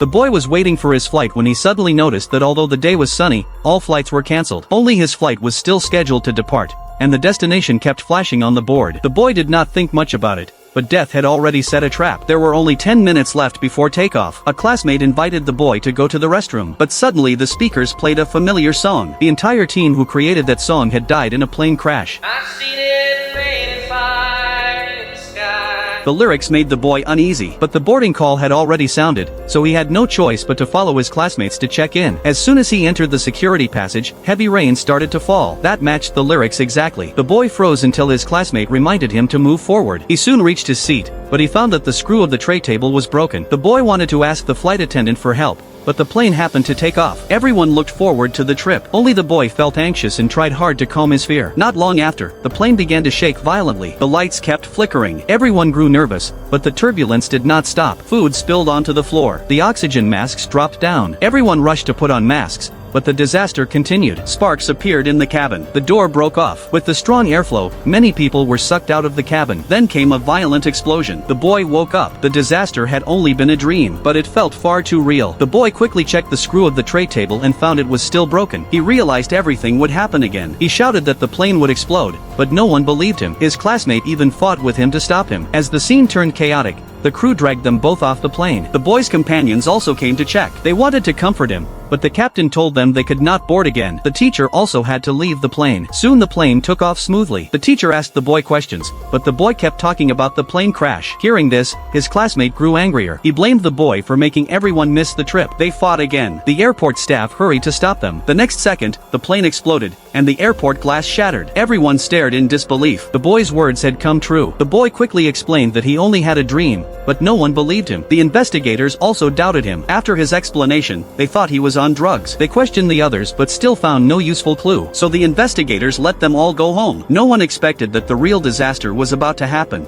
The boy was waiting for his flight when he suddenly noticed that although the day was sunny, all flights were cancelled. Only his flight was still scheduled to depart, and the destination kept flashing on the board. The boy did not think much about it, but death had already set a trap. There were only 10 minutes left before takeoff. A classmate invited the boy to go to the restroom, but suddenly the speakers played a familiar song. The entire team who created that song had died in a plane crash. I've seen it rain and fire in the sky. The lyrics made the boy uneasy, but the boarding call had already sounded, so he had no choice but to follow his classmates to check in. As soon as he entered the security passage, heavy rain started to fall. That matched the lyrics exactly. The boy froze until his classmate reminded him to move forward. He soon reached his seat, but he found that the screw of the tray table was broken. The boy wanted to ask the flight attendant for help, but the plane happened to take off. Everyone looked forward to the trip. Only the boy felt anxious and tried hard to calm his fear. Not long after, the plane began to shake violently. The lights kept flickering. Everyone grew nervous, but the turbulence did not stop. Food spilled onto the floor. The oxygen masks dropped down. Everyone rushed to put on masks, but the disaster continued. Sparks appeared in the cabin. The door broke off. With the strong airflow, many people were sucked out of the cabin. Then came a violent explosion. The boy woke up. The disaster had only been a dream, but it felt far too real. The boy quickly checked the screw of the tray table and found it was still broken. He realized everything would happen again. He shouted that the plane would explode, but no one believed him. His classmate even fought with him to stop him. As the scene turned chaotic, the crew dragged them both off the plane. The boy's companions also came to check. They wanted to comfort him, but the captain told them they could not board again. The teacher also had to leave the plane. Soon the plane took off smoothly. The teacher asked the boy questions, but the boy kept talking about the plane crash. Hearing this, his classmate grew angrier. He blamed the boy for making everyone miss the trip. They fought again. The airport staff hurried to stop them. The next second, the plane exploded, and the airport glass shattered. Everyone stared in disbelief. The boy's words had come true. The boy quickly explained that he only had a dream, but no one believed him. The investigators also doubted him. After his explanation, they thought he was on drugs. They questioned the others but still found no useful clue. So the investigators let them all go home. No one expected that the real disaster was about to happen.